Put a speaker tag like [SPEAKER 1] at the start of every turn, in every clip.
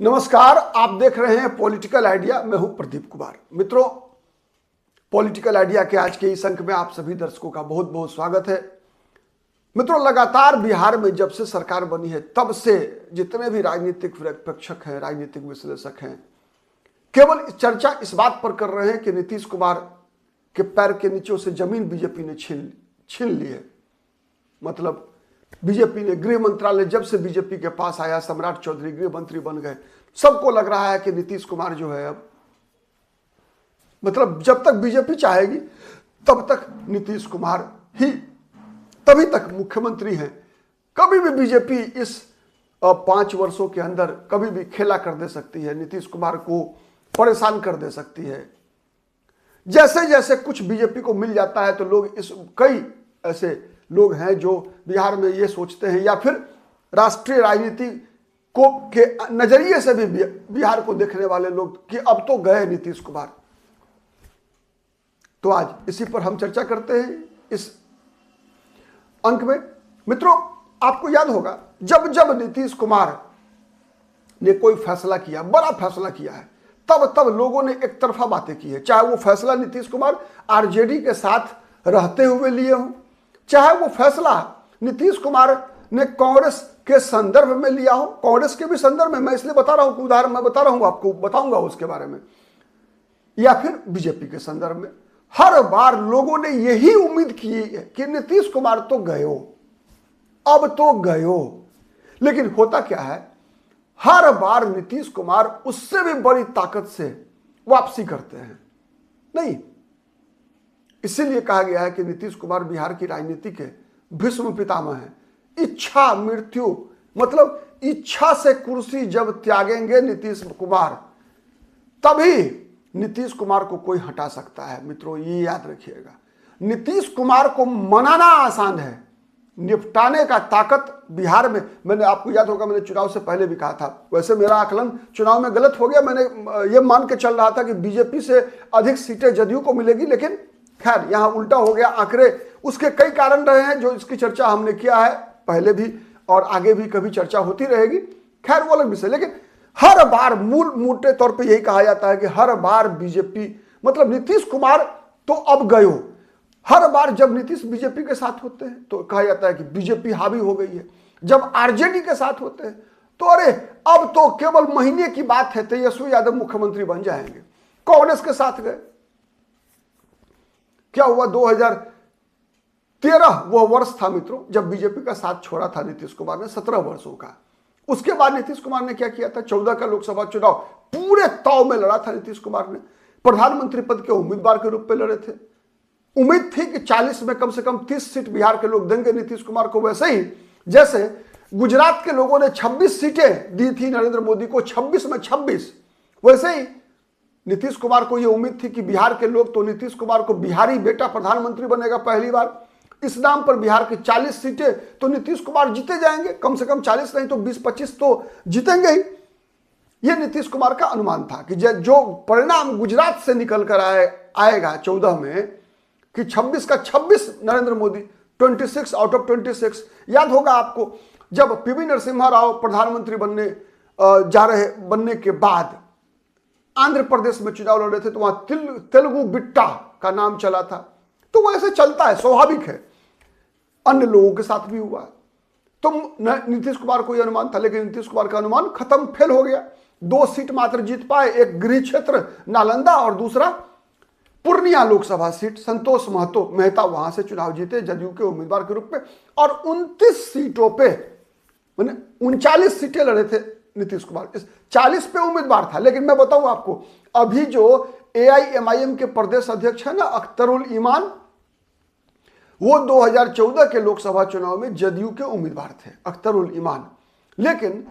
[SPEAKER 1] नमस्कार, आप देख रहे हैं पॉलिटिकल आइडिया। मैं हूं प्रदीप कुमार। मित्रों, पॉलिटिकल आइडिया के आज के इस अंक में आप सभी दर्शकों का बहुत बहुत स्वागत है। मित्रों, लगातार बिहार में जब से सरकार बनी है तब से जितने भी राजनीतिक प्रेक्षक हैं, राजनीतिक विश्लेषक हैं, केवल चर्चा इस बात पर कर रहे हैं कि नीतीश कुमार के पैर के नीचे से जमीन बीजेपी ने छीन ली है। मतलब बीजेपी ने गृह मंत्रालय जब से बीजेपी के पास आया, सम्राट चौधरी गृह मंत्री बन गए, सबको लग रहा है कि नीतीश कुमार जो है अब मतलब जब तक बीजेपी चाहेगी तब तक नीतीश कुमार ही तभी तक मुख्यमंत्री हैं। कभी भी बीजेपी इस 5 वर्षों के अंदर कभी भी खेला कर दे सकती है, नीतीश कुमार को परेशान कर दे सकती है। जैसे जैसे कुछ बीजेपी को मिल जाता है तो लोग कई ऐसे लोग हैं जो बिहार में ये सोचते हैं या फिर राष्ट्रीय राजनीति को के नजरिए से भी बिहार को देखने वाले लोग कि अब तो गए नीतीश कुमार। तो आज इसी पर हम चर्चा करते हैं इस अंक में। मित्रों, आपको याद होगा जब जब नीतीश कुमार ने कोई फैसला किया, बड़ा फैसला किया है, तब तब लोगों ने एक तरफा बातें की है। चाहे वो फैसला नीतीश कुमार आरजेडी के साथ रहते हुए लिए हों, चाहे वो फैसला नीतीश कुमार ने कांग्रेस के संदर्भ में लिया हो। कांग्रेस के भी संदर्भ में मैं इसलिए बता रहा हूं कि उदाहरण मैं बता रहा हूं, आपको बताऊंगा उसके बारे में, या फिर बीजेपी के संदर्भ में। हर बार लोगों ने यही उम्मीद की है कि नीतीश कुमार तो गयो, अब तो गयो। लेकिन होता क्या है, हर बार नीतीश कुमार उससे भी बड़ी ताकत से वापसी करते हैं। नहीं, इसीलिए कहा गया है कि नीतीश कुमार बिहार की राजनीति के भीष्म पितामह हैं। इच्छा मृत्यु, मतलब इच्छा से कुर्सी जब त्यागेंगे नीतीश कुमार, तभी नीतीश कुमार को कोई हटा सकता है। मित्रों, ये याद रखिएगा, नीतीश कुमार को मनाना आसान है, निपटाने का ताकत बिहार में। मैंने, आपको याद होगा, मैंने चुनाव से पहले भी कहा था, वैसे मेरा आकलन चुनाव में गलत हो गया। मैंने ये मान के चल रहा था कि बीजेपी से अधिक सीटें जदयू को मिलेगी, लेकिन खैर यहां उल्टा हो गया। आंकड़े, उसके कई कारण रहे हैं जो इसकी चर्चा हमने किया है पहले भी और आगे भी कभी चर्चा होती रहेगी। खैर वो अलग विषय। लेकिन हर बार मोटे तौर पे यही कहा जाता है कि हर बार बीजेपी, मतलब नीतीश कुमार तो अब गयो। हर बार जब नीतीश बीजेपी के साथ होते हैं तो कहा जाता है कि बीजेपी हावी हो गई है। जब आरजेडी के साथ होते हैं तो अरे अब तो केवल महीने की बात है, तेजस्वी यादव मुख्यमंत्री बन जाएंगे। कांग्रेस के साथ गए, क्या हुआ, 2013 वह वर्ष था मित्रों जब बीजेपी का साथ छोड़ा था नीतीश कुमार ने, 17 वर्षों का। उसके बाद नीतीश कुमार ने क्या किया था, 14 का लोकसभा चुनाव पूरे ताव में लड़ा था नीतीश कुमार ने। प्रधानमंत्री पद के उम्मीदवार के रूप में लड़े थे। उम्मीद थी कि 40 में कम से कम 30 सीट बिहार के लोग देंगे नीतीश कुमार को। वैसे ही जैसे गुजरात के लोगों ने 26 सीटें दी थी नरेंद्र मोदी को, 26 में 26, वैसे ही नीतीश कुमार को यह उम्मीद थी कि बिहार के लोग तो नीतीश कुमार को बिहारी बेटा प्रधानमंत्री बनेगा पहली बार, इस नाम पर बिहार की 40 सीटें तो नीतीश कुमार जीते जाएंगे, कम से कम 40 नहीं तो 20-25 तो जीतेंगे ही। यह नीतीश कुमार का अनुमान था कि जो परिणाम गुजरात से निकल कर आएगा 14 में, कि 26 का 26 नरेंद्र मोदी, 26 आउट ऑफ 26। याद होगा आपको, जब पीवी नरसिम्हा राव प्रधानमंत्री बनने के बाद आंध्र प्रदेश में चुनाव लड़ रहे थे तो वहां तेलुगु बिट्टा का नाम चला था। तो वो ऐसे चलता है, स्वाभाविक है। अन्य लोगों के साथ भी हुआ। तो नीतीश कुमार को यह अनुमान था, लेकिन नीतीश कुमार का अनुमान खत्म, फेल हो गया। 2 सीट मात्र जीत पाए, एक गृह क्षेत्र नालंदा और दूसरा पूर्णिया लोकसभा सीट। संतोष मेहता वहां से चुनाव जीते जदयू के उम्मीदवार के रूप में, और 29 सीटों पे, मैंने 39 सीटें लड़े थे नीतीश कुमार, इस 40 पे उम्मीदवार था। लेकिन मैं बताऊं आपको, अभी जो AIMIM के प्रदेश अध्यक्ष है ना, अख्तरुल ईमान, वो 2014 के लोकसभा चुनाव में जदयू के उम्मीदवार थे, अख्तरुल ईमान। लेकिन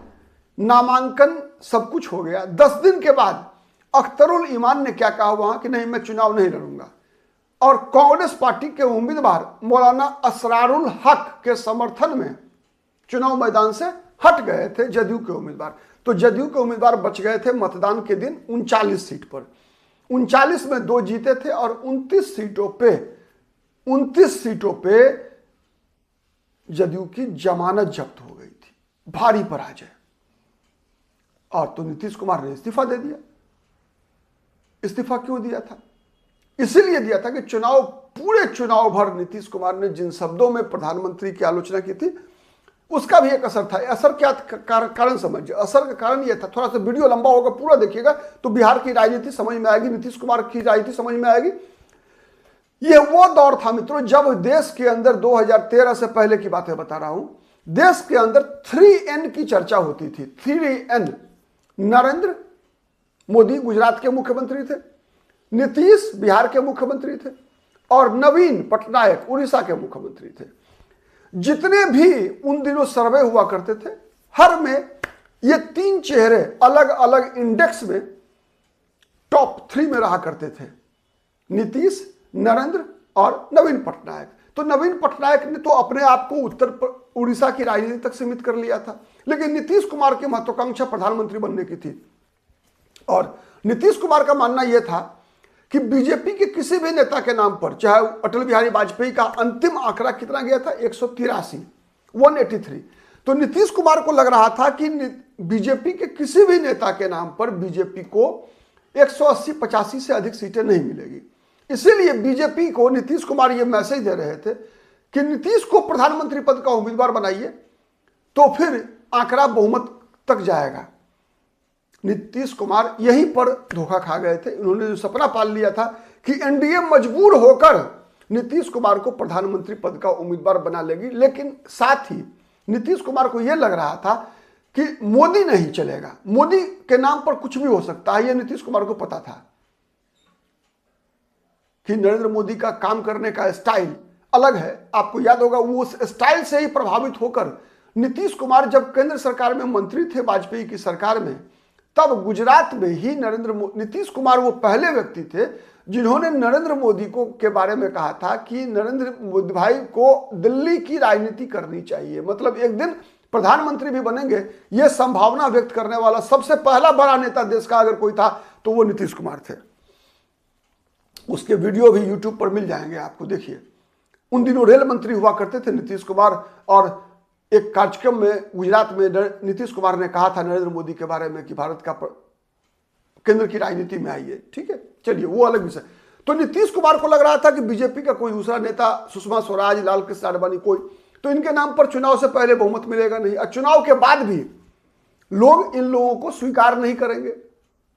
[SPEAKER 1] नामांकन सब कुछ हो गया, 10 दिन के बाद अख्तरुल ईमान ने क्या कहा वहां कि नहीं, मैं चुनाव नहीं लड़ूंगा। और कांग्रेस पार्टी के उम्मीदवार मौलाना असरारुल हक के समर्थन में चुनाव मैदान से हट गए थे जदयू के उम्मीदवार। तो जदयू के उम्मीदवार बच गए थे मतदान के दिन 39 सीट पर। 39 में 2 जीते थे और 29 सीटों पे जदयू की जमानत जब्त हो गई थी, भारी पराजय। और तो नीतीश कुमार ने इस्तीफा दे दिया। इस्तीफा क्यों दिया था? इसीलिए दिया था कि पूरे चुनाव भर नीतीश कुमार ने जिन शब्दों में प्रधानमंत्री की आलोचना की थी उसका भी एक असर था। असर क्या कारण समझिए। असर का कारण यह था, थोड़ा सा वीडियो लंबा होगा, पूरा देखिएगा तो बिहार की राजनीति समझ में आएगी, नीतीश कुमार की राजनीति समझ में आएगी। यह वो दौर था मित्रों जब देश के अंदर 2013 से पहले की बातें बता रहा हूं, देश के अंदर 3N की चर्चा होती थी। 3N। नरेंद्र मोदी गुजरात के मुख्यमंत्री थे, नीतीश बिहार के मुख्यमंत्री थे और नवीन पटनायक उड़ीसा के मुख्यमंत्री थे। जितने भी उन दिनों सर्वे हुआ करते थे, हर में ये तीन चेहरे अलग अलग इंडेक्स में टॉप 3 में रहा करते थे, नीतीश, नरेंद्र और नवीन पटनायक। तो नवीन पटनायक ने तो अपने आप को उड़ीसा की राजनीति तक सीमित कर लिया था, लेकिन नीतीश कुमार की महत्वाकांक्षा प्रधानमंत्री बनने की थी। और नीतीश कुमार का मानना यह था कि बीजेपी के किसी भी नेता के नाम पर, चाहे अटल बिहारी वाजपेयी का अंतिम आंकड़ा कितना गया था, 183, तो नीतीश कुमार को लग रहा था कि बीजेपी के किसी भी नेता के नाम पर बीजेपी को 180-85 से अधिक सीटें नहीं मिलेगी। इसीलिए बीजेपी को नीतीश कुमार ये मैसेज दे रहे थे कि नीतीश को प्रधानमंत्री पद का उम्मीदवार बनाइए तो फिर आंकड़ा बहुमत तक जाएगा। नीतीश कुमार यहीं पर धोखा खा गए थे। उन्होंने जो सपना पाल लिया था कि एनडीए मजबूर होकर नीतीश कुमार को प्रधानमंत्री पद का उम्मीदवार बना लेगी, लेकिन साथ ही नीतीश कुमार को यह लग रहा था कि मोदी नहीं चलेगा, मोदी के नाम पर कुछ भी हो सकता है। यह नीतीश कुमार को पता था कि नरेंद्र मोदी का काम करने का स्टाइल अलग है। आपको याद होगा, वो उस स्टाइल से ही प्रभावित होकर नीतीश कुमार जब केंद्र सरकार में मंत्री थे वाजपेयी की सरकार में, तब गुजरात में ही नीतीश कुमार वो पहले व्यक्ति थे जिन्होंने नरेंद्र मोदी को के बारे में कहा था कि नरेंद्र मोदी भाई को दिल्ली की राजनीति करनी चाहिए, मतलब एक दिन प्रधानमंत्री भी बनेंगे, यह संभावना व्यक्त करने वाला सबसे पहला बड़ा नेता देश का अगर कोई था तो वो नीतीश कुमार थे। उसके वीडियो भी यूट्यूब पर मिल जाएंगे आपको, देखिए। उन दिनों रेल मंत्री हुआ करते थे नीतीश कुमार, और एक कार्यक्रम में गुजरात में नीतीश कुमार ने कहा था नरेंद्र मोदी के बारे में कि भारत का केंद्र की राजनीति में आइए। ठीक है, चलिए वो अलग विषय। तो नीतीश कुमार को लग रहा था कि बीजेपी का कोई दूसरा नेता, सुषमा स्वराज, लाल कृष्ण आडवाणी, कोई तो इनके नाम पर चुनाव से पहले बहुमत मिलेगा नहीं, और चुनाव के बाद भी लोग इन लोगों को स्वीकार नहीं करेंगे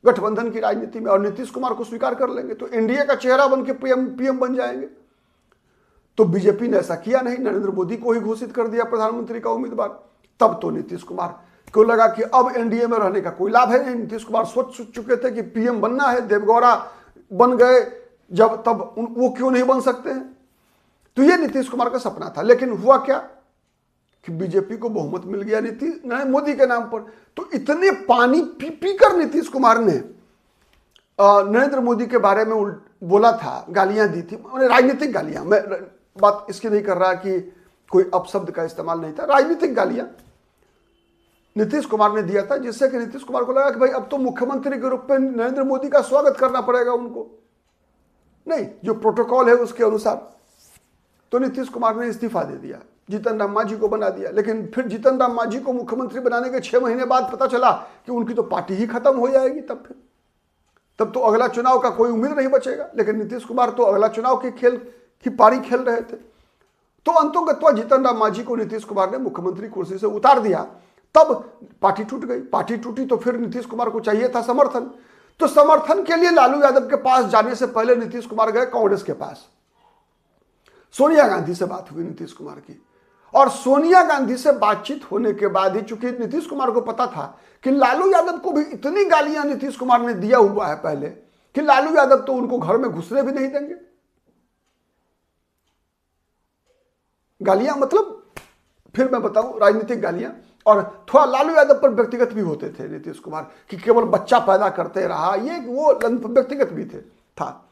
[SPEAKER 1] गठबंधन की राजनीति में, और नीतीश कुमार को स्वीकार कर लेंगे तो एनडीए का चेहरा बन के पीएम बन जाएंगे। तो बीजेपी ने ऐसा किया नहीं, नरेंद्र मोदी को ही घोषित कर दिया प्रधानमंत्री का उम्मीदवार। तब तो नीतीश कुमार को लगा कि अब एनडीए में रहने का कोई लाभ है नहीं। नीतीश कुमार सोच चुके थे कि पीएम बनना है, देवगौड़ा बन गए जब, तब वो क्यों नहीं बन सकते हैं। तो ये नीतीश कुमार का सपना था। लेकिन हुआ क्या कि बीजेपी को बहुमत मिल गया नरेंद्र मोदी के नाम पर। तो इतने पानी पी पी कर नीतीश कुमार ने नरेंद्र मोदी के बारे में बोला था, गालियां दी थी, राजनीतिक गालियां। मैं बात इसकी नहीं कर रहा कि कोई अपशब्द का इस्तेमाल नहीं था, राजनीतिक गालियां नीतीश कुमार ने दिया था, जिससे कि नीतीश कुमार को लगा कि भाई अब तो मुख्यमंत्री के रूप में नरेंद्र मोदी का स्वागत करना पड़ेगा उनको, नहीं जो प्रोटोकॉल है उसके अनुसार। तो नीतीश कुमार ने इस्तीफा दे दिया, जीतन राम मांझी को बना दिया। लेकिन फिर जीतन राम मांझी को मुख्यमंत्री बनाने के 6 महीने बाद पता चला कि उनकी तो पार्टी ही खत्म हो जाएगी। तब तो अगला चुनाव का कोई उम्मीद नहीं बचेगा। लेकिन नीतीश कुमार तो अगला चुनाव के खेल की पारी खेल रहे थे। तो अंतोगत्वा जीतन राम मांझी को नीतीश कुमार ने मुख्यमंत्री कुर्सी से उतार दिया। तब पार्टी टूट गई। पार्टी टूटी तो फिर नीतीश कुमार को चाहिए था समर्थन। तो समर्थन के लिए लालू यादव के पास जाने से पहले नीतीश कुमार गए कांग्रेस के पास। सोनिया गांधी से बात हुई नीतीश कुमार की, और सोनिया गांधी से बातचीत होने के बाद ही, चूंकि नीतीश कुमार को पता था कि लालू यादव को भी इतनी गालियां नीतीश कुमार ने दिया हुआ है पहले कि लालू यादव तो उनको घर में घुसने भी नहीं देंगे। गालियां मतलब फिर मैं बताऊं, राजनीतिक गालियां, और थोड़ा लालू यादव पर व्यक्तिगत भी होते थे नीतीश कुमार कि केवल बच्चा पैदा करते रहा, ये वो व्यक्तिगत भी था।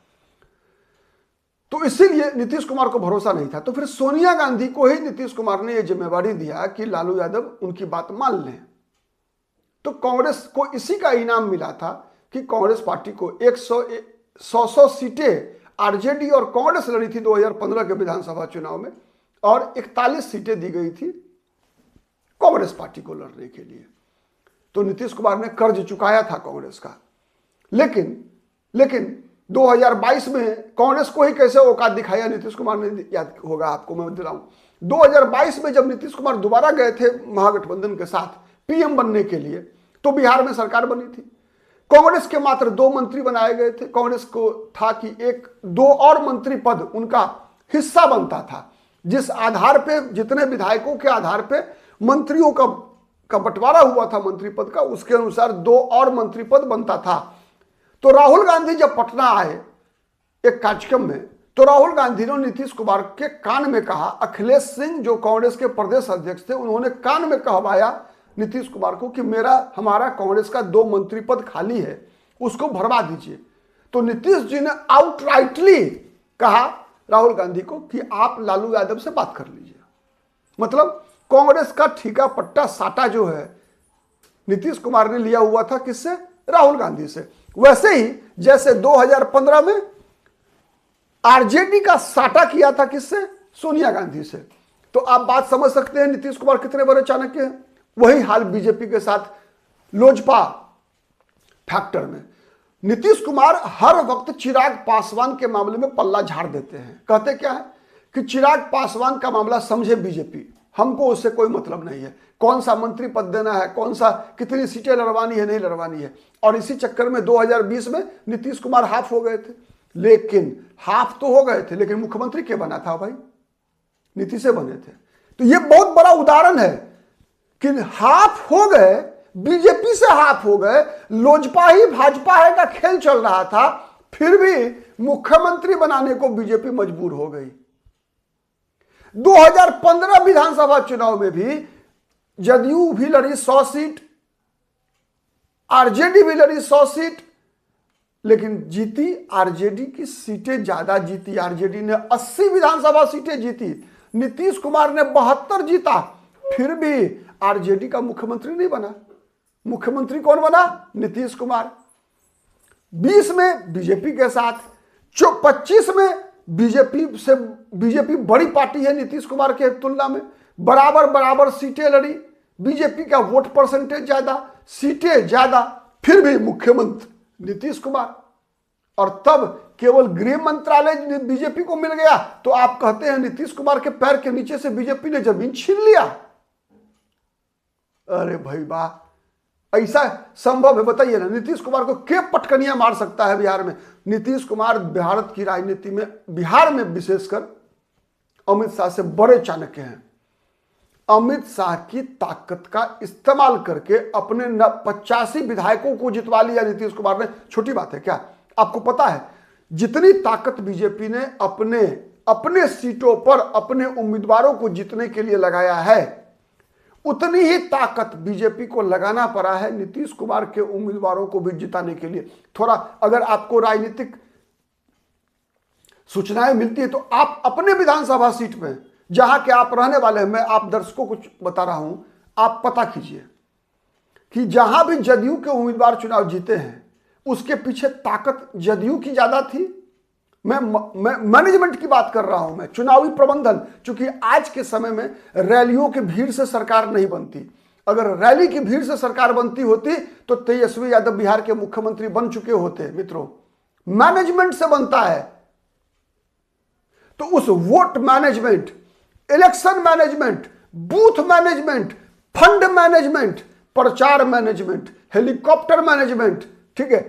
[SPEAKER 1] तो इसीलिए नीतीश कुमार को भरोसा नहीं था। तो फिर सोनिया गांधी को ही नीतीश कुमार ने यह जिम्मेवारी दिया कि लालू यादव उनकी बात मान लें। तो कांग्रेस को इसी का इनाम मिला था कि कांग्रेस पार्टी को 100 सीटें आरजेडी और कांग्रेस लड़ी थी 2015 के विधानसभा चुनाव में, और 41 सीटें दी गई थी कांग्रेस पार्टी को लड़ने के लिए। तो नीतीश कुमार ने कर्ज चुकाया था कांग्रेस का। लेकिन 2022 में कांग्रेस को ही कैसे औकात दिखाया नीतीश कुमार ने, याद होगा आपको, मैं दिलाऊं। 2022 में जब नीतीश कुमार दोबारा गए थे महागठबंधन के साथ पीएम बनने के लिए, तो बिहार में सरकार बनी थी। कांग्रेस के मात्र 2 मंत्री बनाए गए थे। कांग्रेस को था कि 1-2 और मंत्री पद उनका हिस्सा बनता था, जिस आधार पे, जितने विधायकों के आधार पे मंत्रियों का बंटवारा हुआ था मंत्री पद का, उसके अनुसार 2 और मंत्री पद बनता था। तो राहुल गांधी जब पटना आए एक कार्यक्रम में, तो राहुल गांधी ने नीतीश कुमार के कान में कहा, अखिलेश सिंह जो कांग्रेस के प्रदेश अध्यक्ष थे, उन्होंने कान में कहवाया नीतीश कुमार को कि हमारा कांग्रेस का 2 मंत्री पद खाली है, उसको भरवा दीजिए। तो नीतीश जी ने आउटराइटली कहा राहुल गांधी को कि आप लालू यादव से बात कर लीजिए। मतलब कांग्रेस का ठीका पट्टा साटा जो है नीतीश कुमार ने लिया हुआ था, किससे? राहुल गांधी से। वैसे ही जैसे 2015 में आरजेडी का साटा किया था, किससे? सोनिया गांधी से। तो आप बात समझ सकते हैं नीतीश कुमार कितने बड़े चाणक्य हैं। वही हाल बीजेपी के साथ लोजपा फैक्टर में। नीतीश कुमार हर वक्त चिराग पासवान के मामले में पल्ला झाड़ देते हैं। कहते क्या है कि चिराग पासवान का मामला समझे बीजेपी, हमको उससे कोई मतलब नहीं है, कौन सा मंत्री पद देना है, कौन सा कितनी सीटें लड़वानी है, नहीं लड़वानी है। और इसी चक्कर में 2020 में नीतीश कुमार हाफ हो गए थे। लेकिन हाफ तो हो गए थे, लेकिन मुख्यमंत्री क्या बना था भाई? नीतीश से बने थे। तो ये बहुत बड़ा उदाहरण है कि हाफ हो गए, बीजेपी से हाफ हो गए, लोजपा ही भाजपा है का खेल चल रहा था, फिर भी मुख्यमंत्री बनाने को बीजेपी मजबूर हो गई। 2015 विधानसभा चुनाव में भी जदयू भी लड़ी 100 सीट, आरजेडी भी लड़ी 100 सीट, लेकिन जीती आरजेडी की सीटें ज्यादा जीती। आरजेडी ने 80 विधानसभा सीटें जीती, नीतीश कुमार ने 72 जीता, फिर भी आरजेडी का मुख्यमंत्री नहीं बना। मुख्यमंत्री कौन बना? नीतीश कुमार। 20 में बीजेपी के साथ, 25 में बीजेपी बड़ी पार्टी है नीतीश कुमार के तुलना में, बराबर सीटें लड़ी, बीजेपी का वोट परसेंटेज ज्यादा, सीटें ज्यादा, फिर भी मुख्यमंत्री नीतीश कुमार। और तब केवल गृह मंत्रालय बीजेपी को मिल गया, तो आप कहते हैं नीतीश कुमार के पैर के नीचे से बीजेपी ने जमीन छीन लिया। अरे भाई वाह, ऐसा संभव है? बताइए ना, नीतीश कुमार को क्या पटकनियां मार सकता है बिहार में? नीतीश कुमार भारत की राजनीति में, बिहार में विशेषकर अमित शाह से बड़े चाणक्य हैं। अमित शाह की ताकत का इस्तेमाल करके अपने 85 विधायकों को जितवा लिया नीतीश कुमार ने। छोटी बात है क्या? आपको पता है जितनी ताकत बीजेपी ने अपने सीटों पर अपने उम्मीदवारों को जीतने के लिए लगाया है, उतनी ही ताकत बीजेपी को लगाना पड़ा है नीतीश कुमार के उम्मीदवारों को भी जिताने के लिए। थोड़ा अगर आपको राजनीतिक सूचनाएं मिलती है तो आप अपने विधानसभा सीट में, जहां के आप रहने वाले हैं, मैं आप दर्शकों को बता रहा हूं, आप पता कीजिए कि जहां भी जदयू के उम्मीदवार चुनाव जीते हैं, उसके पीछे ताकत जदयू की ज्यादा थी। मैं मैनेजमेंट की बात कर रहा हूं, मैं चुनावी प्रबंधन। क्योंकि आज के समय में रैलियों की भीड़ से सरकार नहीं बनती। अगर रैली की भीड़ से सरकार बनती होती तो तेजस्वी यादव बिहार के मुख्यमंत्री बन चुके होते। मित्रों, मैनेजमेंट से बनता है। तो उस vote management, election management, booth management, fund management, प्रचार मैनेजमेंट, हेलीकॉप्टर मैनेजमेंट, ठीक है,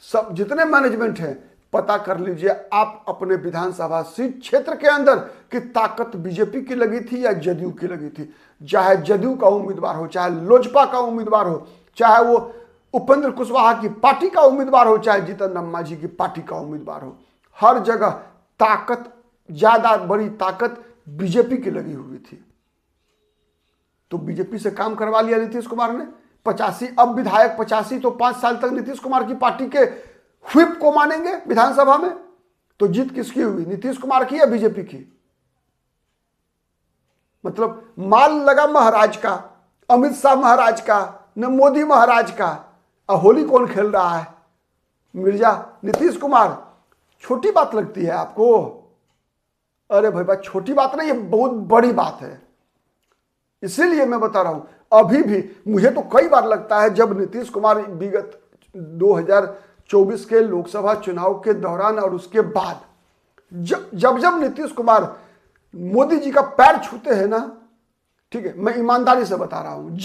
[SPEAKER 1] सब जितने मैनेजमेंट है, पता कर लीजिए आप अपने विधानसभा सीट क्षेत्र के अंदर कि ताकत बीजेपी की लगी थी या जदयू की लगी थी। चाहे जदयू का उम्मीदवार हो, चाहे लोजपा का उम्मीदवार हो, चाहे वो उपेंद्र कुशवाहा की पार्टी का उम्मीदवार हो, चाहे जीतन राम मांझी की पार्टी का उम्मीदवार हो, हर जगह ताकत, ज्यादा बड़ी ताकत बीजेपी की लगी हुई थी। तो बीजेपी से काम करवा लिया नीतीश कुमार ने। 85 अब विधायक 85, तो 5 साल तक नीतीश कुमार की पार्टी के व्हिप को मानेंगे विधानसभा में। तो जीत किसकी हुई? नीतीश कुमार की या बीजेपी की? मतलब माल लगा महाराज का, अमित शाह महाराज का, न मोदी महाराज का। अब होली कौन खेल रहा है? मिर्जा नीतीश कुमार। छोटी बात लगती है आपको? अरे भाई छोटी बात नहीं, ये बहुत बड़ी बात है। इसीलिए मैं बता रहा हूं, अभी भी मुझे तो कई बार लगता है जब नीतीश कुमार विगत 2024 के लोकसभा चुनाव के दौरान और उसके बाद जब नीतीश कुमार मोदी जी का पैर छूते हैं ना, ठीक है, मैं ईमानदारी से बता रहा हूं,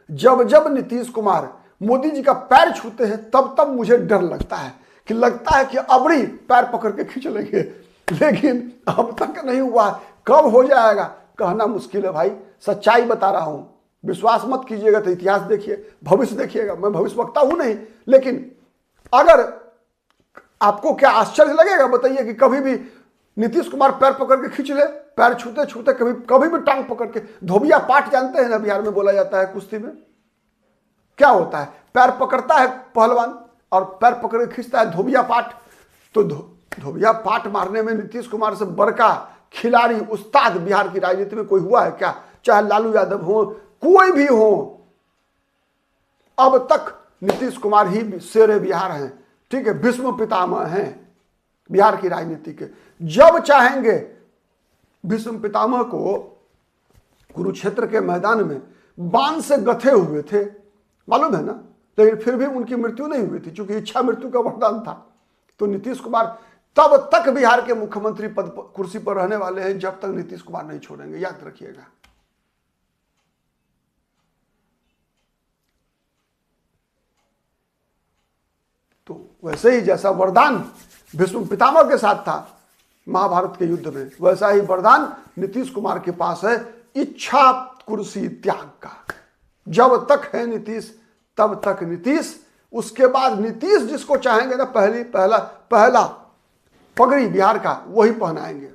[SPEAKER 1] जब नीतीश कुमार मोदी जी का पैर छूते हैं तब मुझे डर लगता है कि अबड़ी पैर पकड़ के खींच लेंगे, लेकिन अब तक नहीं हुआ। कब हो जाएगा कहना मुश्किल है भाई, सच्चाई बता रहा हूं, विश्वास मत कीजिएगा तो इतिहास देखिए, भविष्य देखिएगा। मैं भविष्यवक्ता हूं नहीं, लेकिन अगर आपको क्या आश्चर्य लगेगा बताइए कि कभी भी नीतीश कुमार पैर पकड़ के खींच ले, पैर छूते छूते कभी भी टांग पकड़ के, धोबिया पाट जानते हैं ना, बिहार में बोला जाता है कुश्ती में क्या होता है, पैर पकड़ता है पहलवान और पैर पकड़ के खींचता है धोबिया पाट। तो धोबिया पाट मारने में नीतीश कुमार से बड़का खिलाड़ी उस्ताद बिहार की राजनीति में कोई हुआ है क्या? चाहे लालू यादव हो, कोई भी हो, अब तक नीतीश कुमार ही शेरे बिहार हैं, ठीक है, भीष्म पितामह हैं बिहार की राजनीति के। जब चाहेंगे भीष्म पितामह को कुरुक्षेत्र के मैदान में बाण से गथे हुए थे, मालूम है ना, लेकिन फिर भी उनकी मृत्यु नहीं हुई थी, क्योंकि इच्छा मृत्यु का वरदान था। तो नीतीश कुमार तब तक बिहार के मुख्यमंत्री पद कुर्सी पर रहने वाले हैं जब तक नीतीश कुमार नहीं छोड़ेंगे, याद रखिएगा। तो वैसे ही जैसा वरदान भीष्म पितामह के साथ था महाभारत के युद्ध में, वैसा ही वरदान नीतीश कुमार के पास है, इच्छा कुर्सी त्याग का। जब तक है नीतीश तब तक नीतीश, उसके बाद नीतीश जिसको चाहेंगे ना, पहला पगड़ी बिहार का वही पहनाएंगे।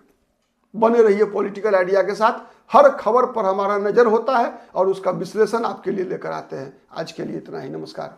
[SPEAKER 1] बने रहिए पॉलिटिकल आइडिया के साथ, हर खबर पर हमारा नजर होता है और उसका विश्लेषण आपके लिए लेकर आते हैं। आज के लिए इतना ही, नमस्कार।